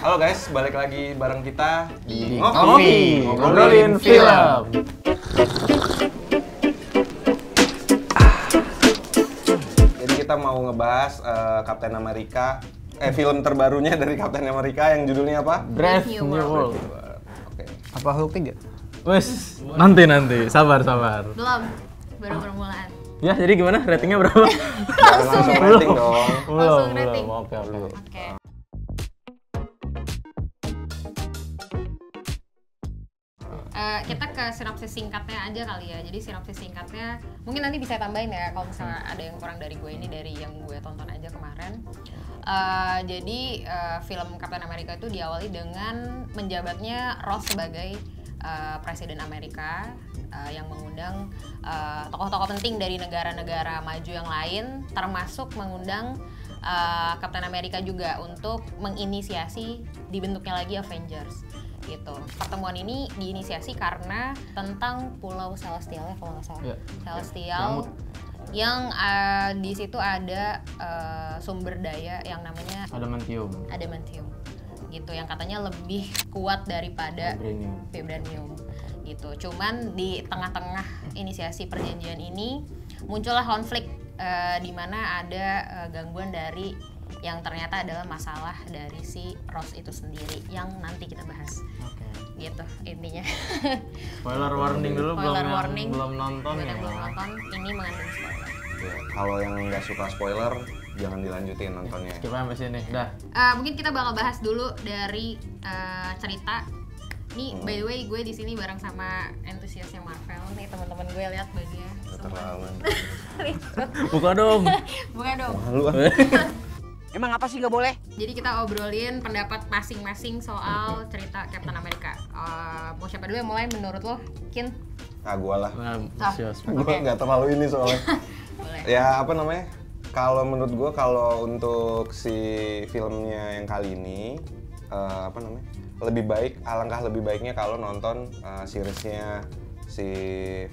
Halo guys, balik lagi bareng kita di Ngopi, ngobrolin film. Jadi kita mau ngebahas Captain America, film terbarunya dari Captain America yang judulnya apa? Brave New World. Oke. Apa Hulk 3? Wes, nanti, sabar. Belum, baru permulaan. Ya, jadi gimana? Ratingnya berapa? Langsung rating dong. Langsung rating. Oke. Oke. Kita ke sinopsis singkatnya aja kali ya. Jadi sinopsis singkatnya mungkin nanti bisa tambahin ya kalau misalnya ada yang kurang dari gue ini dari yang gue tonton aja kemarin. Jadi film Captain America itu diawali dengan menjabatnya Ross sebagai Presiden Amerika yang mengundang tokoh-tokoh penting dari negara-negara maju yang lain, termasuk mengundang Captain America juga untuk menginisiasi dibentuknya lagi Avengers gitu. Pertemuan ini diinisiasi karena tentang Pulau Celestial ya kalau nggak salah. Ya. Celestial yang di situ ada sumber daya yang namanya adamantium gitu, yang katanya lebih kuat daripada vibranium gitu. Cuman di tengah-tengah inisiasi perjanjian ini muncullah konflik di mana ada gangguan dari yang ternyata adalah masalah dari si Ross itu sendiri yang nanti kita bahas. Gitu intinya. Spoiler warning dulu, Spoiler warning. belum nonton Buat ya. yang belum nonton, ini mengandung spoiler. Ya, kalau yang nggak suka spoiler, jangan dilanjutin nontonnya. Skip sampai sini, dah. Mungkin kita bakal bahas dulu dari cerita. Nih, by the way, gue di sini bareng sama entusiasnya Marvel. Nih teman-teman gue lihat bajunya. Terlalu. Buka dong. Bukan dong. Malu ah. Emang apa sih nggak boleh? Jadi kita obrolin pendapat masing-masing soal cerita Captain America. Mau siapa dulu yang mulai menurut lo, Kin? Gua lah. Sios. Gue nggak terlalu ini soalnya. Boleh. Ya apa namanya? Kalau menurut gue, kalau untuk si filmnya yang kali ini apa namanya? Alangkah lebih baiknya kalau nonton seriesnya si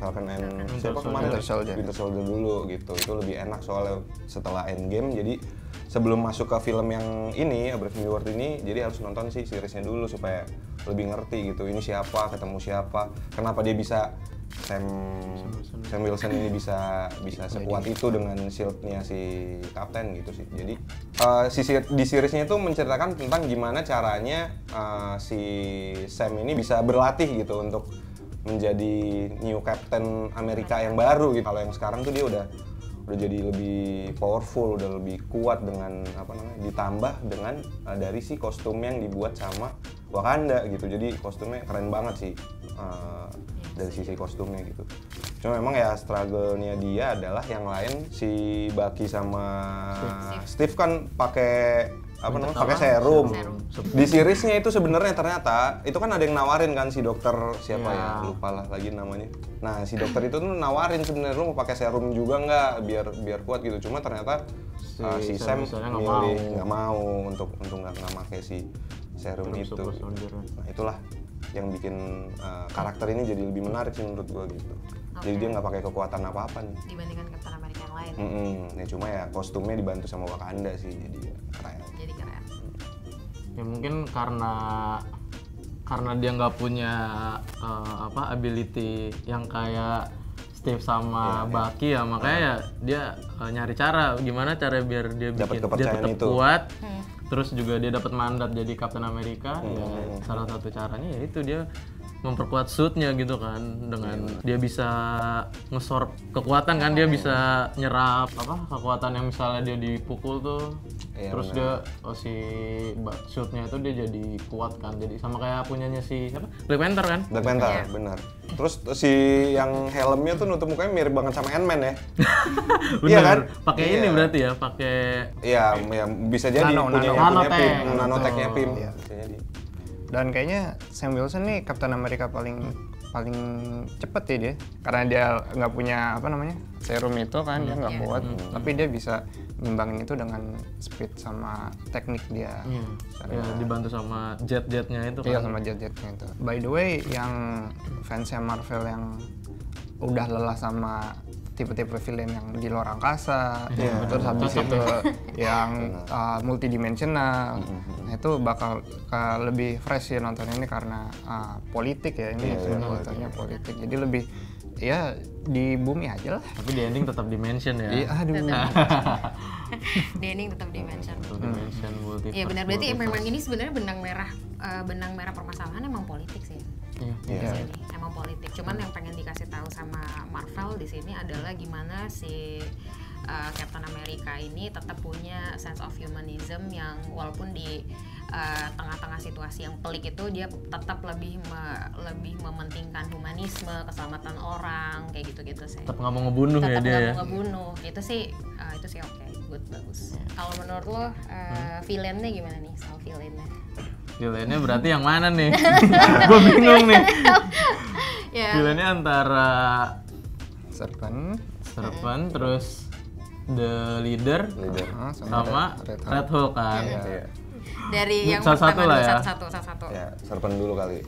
Falcon and Winter Soldier. Winter Soldier dulu gitu. Itu lebih enak soalnya setelah Endgame. Jadi sebelum masuk ke film yang ini, Brave New World ini, jadi harus nonton sih seriesnya dulu supaya lebih ngerti gitu. Ini siapa, ketemu siapa, kenapa dia bisa Sam Wilson ini bisa sekuat itu dengan shield-nya si Captain gitu sih. Jadi di seriesnya itu menceritakan tentang gimana caranya si Sam ini bisa berlatih gitu untuk menjadi new Captain Amerika yang baru gitu. Kalau yang sekarang tuh dia udah jadi lebih powerful, udah lebih kuat dengan ditambah dengan dari si kostum yang dibuat sama Wakanda gitu. Jadi kostumnya keren banget sih dari sisi kostumnya gitu. Cuma memang ya struggle-nya dia adalah yang lain, si Bucky sama Steve kan pakai pakai serum. Di seriesnya itu sebenarnya ternyata itu kan ada yang nawarin kan si dokter siapa ya, lupa lah lagi namanya. Nah si dokter itu tuh nawarin sebenarnya, lu mau pakai serum juga nggak biar kuat gitu. Cuma ternyata si Sam milih nggak mau untuk nggak pakai si serum itu. Nah itulah yang bikin karakter ini jadi lebih menarik sih menurut gua gitu. Jadi dia nggak pakai kekuatan apa-apa nih Dibandingkan Captain America yang lain. Ya cuma ya kostumnya dibantu sama Wakanda sih, jadi keren. Ya mungkin karena dia nggak punya ability yang kayak Steve sama Bucky ya, makanya ya dia nyari cara gimana biar dia bikin dia tetap kuat. Terus juga dia dapat mandat jadi Captain America. Ya salah satu caranya ya itu dia memperkuat suitnya gitu kan, dengan dia bisa ngesorb kekuatan kan, dia bisa nyerap kekuatan yang misalnya dia dipukul tuh, terus dia si suitnya itu dia jadi kuat kan, jadi sama kayak punyanya si Black Panther kan? Black Panther, benar. Terus si yang helmnya tuh nutup mukanya mirip banget sama Ant-Man ya. Iya kan? Pakai ini berarti ya, pakai ya bisa jadi punya nanotech-nya Pim. Bisa jadi. Dan kayaknya Sam Wilson nih Captain America paling cepet ya dia, karena dia nggak punya serum itu kan, dia nggak kuat, tapi dia bisa ngimbangin itu dengan speed sama teknik dia. Ya, dibantu sama jet-jetnya itu kan. Iya, sama jet-jetnya itu. By the way, yang fansnya Marvel yang udah lelah sama tipe-tipe film yang di luar angkasa, terus habis itu yang multidimensional. Nah itu bakal lebih fresh ya nonton ini karena politik ya, ini filmnya politik, jadi lebih ya di bumi aja lah. Tapi di ending tetap dimension ya. Iya, aduh. Di ending tetap dimension. Dimension multiverse. Iya benar, berarti memang ini sebenarnya benang merah permasalahan emang politik sih. Iya. Emang politik. Cuman yang pengen dikasih tahu sama Marvel di sini adalah gimana si Captain America ini tetap punya sense of humanism yang walaupun di tengah-tengah situasi yang pelik itu dia tetap lebih mementingkan humanisme, keselamatan orang, kayak gitu-gitu sih. Tetap nggak mau ngebunuh ya dia. Tetap nggak mau ngebunuh. Itu sih oke, good, bagus. Kalau menurut lo villainnya gimana nih, soal villainnya? Villainnya berarti yang mana nih? Gue bingung nih. Villainnya antara Serpent, terus The Leader. Sama Red Hulk kan. Dari yang satu-satu lah ya. Satu-satu. Ya, Serpent dulu kali.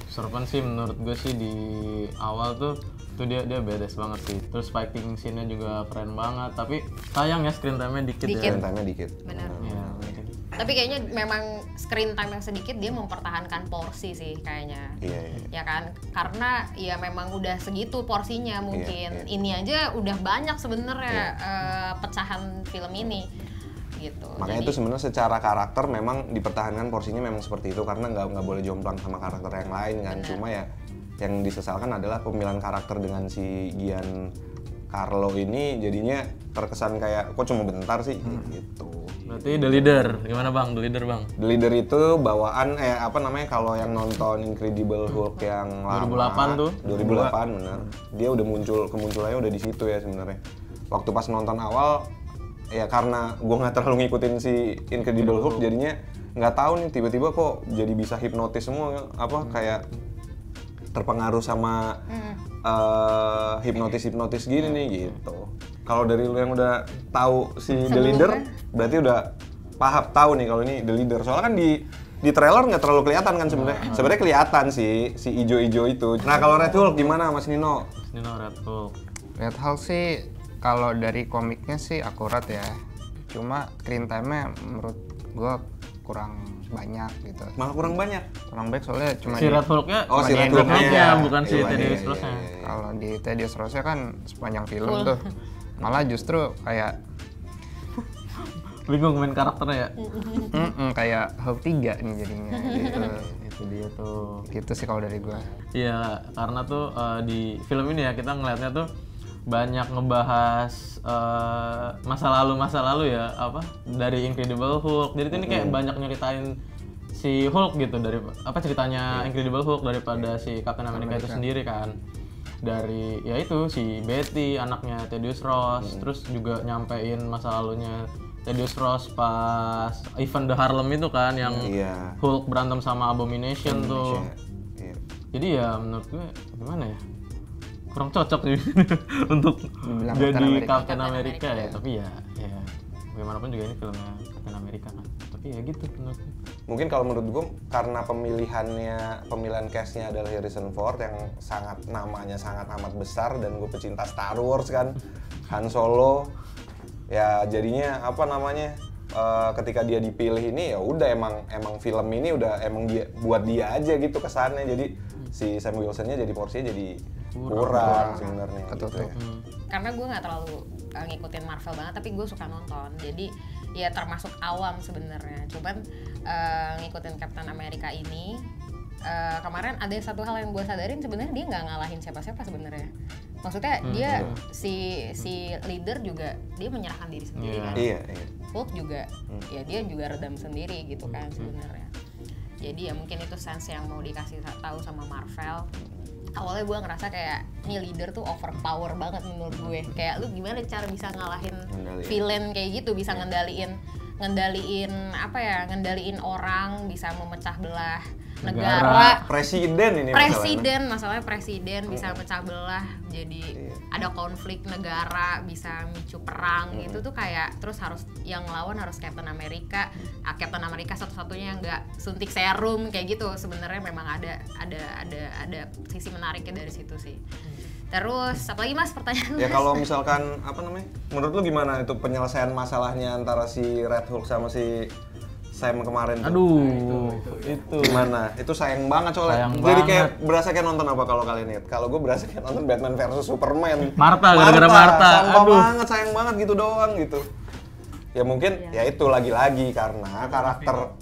Serpent sih menurut gue sih di awal tuh dia badass banget sih. Terus fighting scene-nya juga keren banget. Tapi sayang ya screen time-nya dikit. Ya. Screen time-nya dikit. Benar. Ya, tapi kayaknya memang screen time yang sedikit dia mempertahankan porsi sih kayaknya. Iya. Ya kan? Karena ya memang udah segitu porsinya mungkin. Ini aja udah banyak sebenarnya pecahan film ini. Gitu. Makanya itu sebenarnya secara karakter memang dipertahankan porsinya memang seperti itu karena nggak boleh jomplang sama karakter yang lain kan. Cuma ya yang disesalkan adalah pemilihan karakter dengan si Giancarlo ini jadinya terkesan kayak kok cuma bentar sih gitu. Berarti The Leader, gimana Bang? The Leader Bang? The Leader itu bawaan kalau yang nonton Incredible Hulk yang lama 2008 tuh. 2008 benar. Dia udah kemunculannya udah di situ ya sebenarnya. Waktu pas nonton awal ya karena gue nggak terlalu ngikutin si Incredible Hulk jadinya nggak tahu nih tiba-tiba kok jadi bisa hipnotis semua kayak terpengaruh sama hipnotis gini nih gitu. Kalau dari lu yang udah tahu si The Leader berarti udah tahu nih kalau ini The Leader. Soalnya kan di trailer nggak terlalu kelihatan kan sebenarnya. Sebenarnya kelihatan si ijo-ijo itu. Nah kalau Red Hulk gimana Mas Nino? Red Hulk. Red Hulk sih kalau dari komiknya sih akurat ya. Cuma screen time-nya menurut gua kurang banyak gitu. Malah kurang banyak? Kurang baik soalnya cuma si Red Hulk-nya si Red Hulk-nya bukan si Thaddeus Ross-nya. Kalau di Thaddeus Ross-nya kan sepanjang film tuh malah justru kayak bingung main karakternya ya. Kayak Hulk 3 nih jadinya gitu. Itu dia tuh. Gitu sih kalau dari gua. Iya, karena tuh di film ini ya kita ngelihatnya tuh banyak ngebahas masa lalu ya dari Incredible Hulk. Jadi ini kayak banyak nyeritain si Hulk gitu dari ceritanya Incredible Hulk daripada si Captain America itu sendiri kan. Dari ya itu si Betty anaknya Thaddeus Ross, terus juga nyampein masa lalunya Thaddeus Ross pas event The Harlem itu kan yang Hulk berantem sama Abomination tuh. Jadi ya menurut gue gimana ya? Kurang cocok sih untuk jadi Captain America ya, tapi ya bagaimanapun juga ini filmnya Captain America kan. Tapi ya gitu menurut gue. Mungkin kalau menurut gue karena pemilihan cast-nya adalah Harrison Ford yang namanya sangat amat besar dan gue pecinta Star Wars kan, Han Solo, ya jadinya ketika dia dipilih ini ya udah emang film ini udah buat dia aja gitu kesannya. Jadi si Sam Wilson-nya jadi porsinya jadi kurang sebenarnya gitu ya. Karena gue nggak terlalu ngikutin Marvel banget, tapi gue suka nonton. Jadi ya termasuk awam sebenarnya. Cuman ngikutin Captain America ini kemarin ada satu hal yang gue sadarin sebenarnya dia nggak ngalahin siapa-siapa sebenarnya. Maksudnya dia si leader juga dia menyerahkan diri sendiri kan. Iya. Hulk juga ya dia juga redam sendiri gitu kan sebenarnya. Jadi ya mungkin itu sense yang mau dikasih tahu sama Marvel. Awalnya gue ngerasa kayak ini leader tuh overpower banget menurut gue. Kayak lu gimana cara bisa ngalahin villain kayak gitu, bisa ngendaliin orang, bisa memecah belah negara. Presiden Masalahnya presiden bisa mecah belah, jadi ada konflik negara, bisa micu perang gitu tuh kayak. Terus harus yang ngelawan harus Captain America. Captain America satu-satunya yang nggak suntik serum kayak gitu. Sebenarnya memang ada sisi menariknya dari situ sih. Terus apa lagi Mas pertanyaan? Ya kalau misalkan apa namanya? Menurut lu gimana itu penyelesaian masalahnya antara si Red Hulk sama si Sam kemarin tuh? Aduh, itu gimana? Itu sayang banget soalnya. Sayang Jadi banget. kayak berasa kayak nonton apa kalau kalian lihat? Kalau gue berasa kayak nonton Batman versus Superman. Martha, gara-gara Martha. Sampah Aduh. banget, sayang banget gitu doang gitu. Ya mungkin ya itu lagi-lagi karena karakter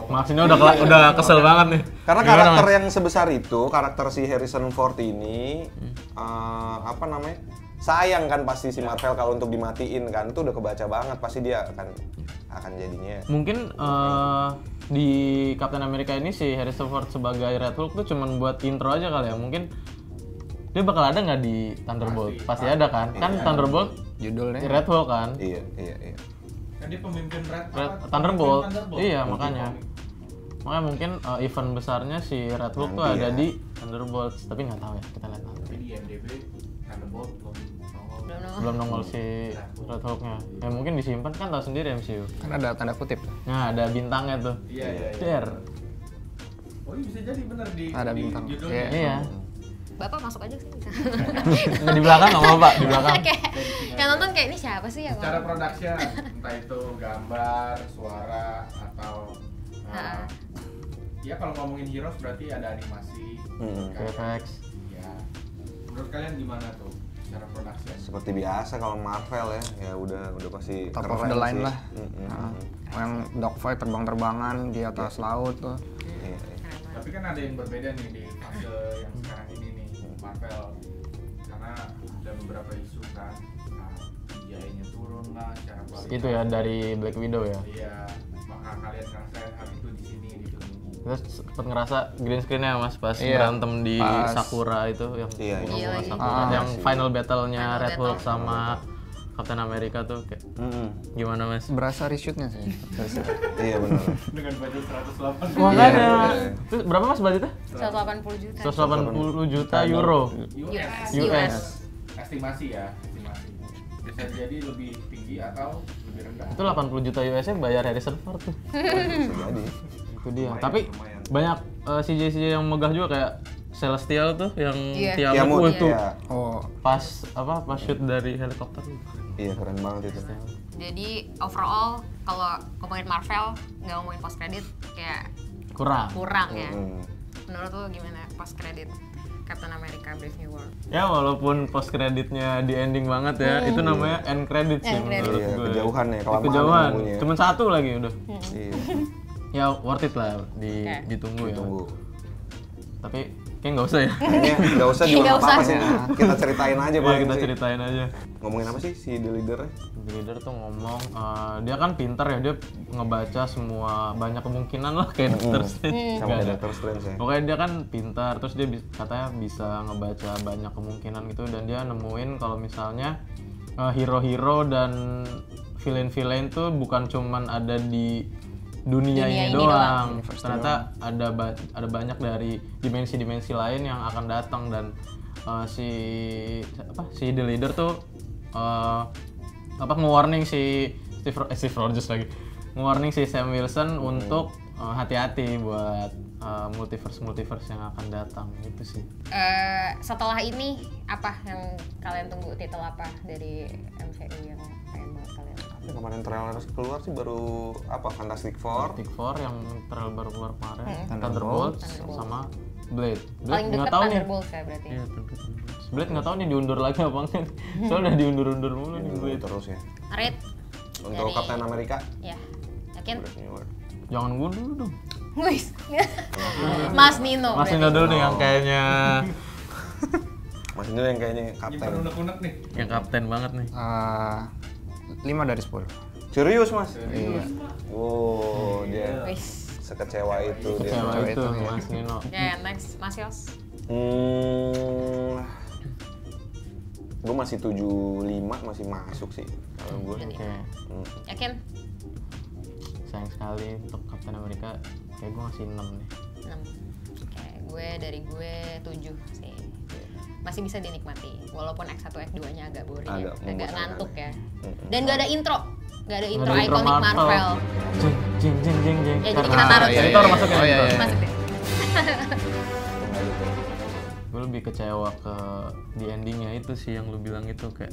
Maaf ini udah kesel banget nih. karena Gimana, karakter Mas? yang sebesar itu, karakter si Harrison Ford ini apa namanya? Sayang kan pasti si Marvel kalau untuk dimatiin kan, itu udah kebaca banget pasti dia akan jadinya. Mungkin di Captain America ini si Harrison Ford sebagai Red Hulk tuh cuman buat intro aja kali ya. Mungkin dia bakal ada nggak di Thunderbolt? Pasti ada kan? Kan Thunderbolt Judulnya Red Hulk kan? Iya. Kan dia pemimpin Thunderbolt. Iya, makanya. Makanya mungkin event besarnya si Red Hulk tuh ada di Thunderbolt, tapi nggak tahu ya, kita lihat nanti. Tapi di IMDb Thunderbolt Belum nongol si Red Hulk-nya. Ya mungkin disimpan kan, tahu sendiri MCU. kan ada tanda kutip. Nah, ada bintangnya tuh. Iya. Der. Oh iya bisa jadi bener di Ada bintang. judulnya. Iya. Bapak masuk aja sih. Nggak di belakang nggak apa-apa, di belakang. Kayak nonton kayak ini siapa sih yang Secara production, entah itu gambar, suara, atau ya kalau ngomongin heroes berarti ada animasi, VFX. ya. Menurut kalian gimana tuh secara production? Seperti biasa kalau Marvel ya udah pasti Top of keren the line sih. lah. Yang dogfight terbang-terbangan di atas laut tuh. Iya. Tapi kan ada yang berbeda nih di fase yang sekarang ini nih Marvel, karena ada beberapa isu kan, CGI-nya turun lah, secara kualitas. Itu ya dari Black Widow ya. Iya, maka kalian ngerasain hal itu di sini di film ini. Kita sempet ngerasa green screen-nya Mas pas Iya, berantem di pas. Sakura itu yang Iya, iya. ngomong Sakura, yang final battle-nya Final Red Hulk battle. sama Captain America tuh kayak gimana Mas? Berasa reshootnya sih. Iya benar. Dengan budget 180 Makanya. Terus berapa Mas budgetnya? 180 juta. 180 juta euro. US. Estimasi ya, estimasi. Bisa jadi lebih tinggi atau lebih rendah. Itu 80 juta US-nya bayar Harrison Ford tuh. Bisa jadi. Itu dia. Tapi banyak CJ yang megah juga kayak Celestial tuh yang Iya. Tiamut tuh. Iya. Oh, Pas shoot dari helikopter tuh. Iya keren banget itu. Jadi overall kalau ngomongin Marvel nggak ngomongin post credit kayak Kurang. ya. Menurut lo gimana post credit Captain America Brave New World? Ya walaupun post kreditnya di ending banget ya, itu namanya end credit sih End credit. menurut Iya, gue. kejauhan ya, kelamaan Kejauhan. nunggunya. Cuman satu lagi udah. Iya. Ya worth it lah Oke. ditunggu ya. Tunggu. Tapi kayak nggak usah ya. Kayaknya nggak usah juga Nggak nggak apa-apa usah. sih. Kita ceritain aja Ya, paling kita sih. ceritain aja. Ngomongin apa sih si The Leader-nya? The Leader tuh ngomong, dia kan pinter ya, dia ngebaca semua banyak kemungkinan lah kayak Doctor Strange. Sama Nggak kayak ada. Doctor Strange ya. Pokoknya dia kan pintar, terus dia katanya bisa ngebaca banyak kemungkinan gitu, dan dia nemuin kalau misalnya hero-hero dan villain-villain tuh bukan cuman ada di dunia ini doang. Ternyata ada banyak dari dimensi-dimensi lain yang akan datang, dan si The Leader tuh nge-warning si Steve Rogers lagi. Nge-warning si Sam Wilson untuk hati-hati buat multiverse yang akan datang gitu sih. Setelah ini apa yang kalian tunggu, titel apa dari MCU yang pengen banget kalian? Yang kemarin trailer keluar sih baru apa Fantastic Four. Fantastic Four yang trailer baru keluar kemarin, Thunderbolt sama Blade. Paling nggak deket tahu nih. Thunderbolt ya berarti. Iya, Thunderbolt. Blade nggak tahu nih diundur lagi apa enggak. Soalnya udah diundur-undur mulu nih Tunggu Blade. terus ya. Rate Untuk Dari- Captain America. ya. Yakin? Brave New World. Jangan gue dulu dong. Wis. Mas Nino. Mas berarti. Nino dulu nih yang kayaknya Mas Indra yang kayaknya Nyimpen kapten. unek-unek nih. yang kapten banget nih. 5 dari 10. Serius Mas? Iya. Wow, dia Wis. sekecewa itu dia. Kecewa cewek itu itu, ya. Mas Nino. Ya, next Mas Yos. Gue masih 75 masih masuk sih kalau gue. Oke. Yakin? Sayang sekali untuk Captain America, kayak gue ngasih 6 nih. 6. Oke, dari gue 7 sih. Masih bisa dinikmati, walaupun X1, X2-nya agak boring, Agak agak membosankan. ngantuk ya. Dan gak ada intro. Gak ada intro Nggak ada ikonik Marvel. Jeng jeng jeng jeng. Ya, jadi kita taruh Jadi iya, taruh iya. masuk ya. Oh, iya, intro. iya. Masuk deh. gue lebih kecewa ke di endingnya itu sih yang lu bilang itu, kayak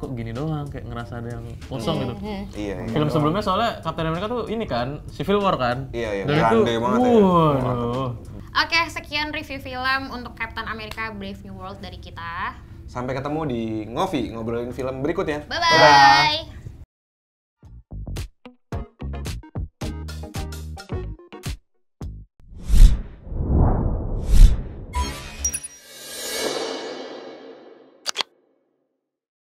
kok gini doang, kayak ngerasa ada yang kosong gitu. Iya. Film sebelumnya soalnya Captain America tuh ini kan Civil War kan. Iya, dan itu banget ya. Waduh. Oke, sekian review film untuk Captain America Brave New World dari kita. Sampai ketemu di Ngopi, ngobrolin film berikutnya. Bye-bye.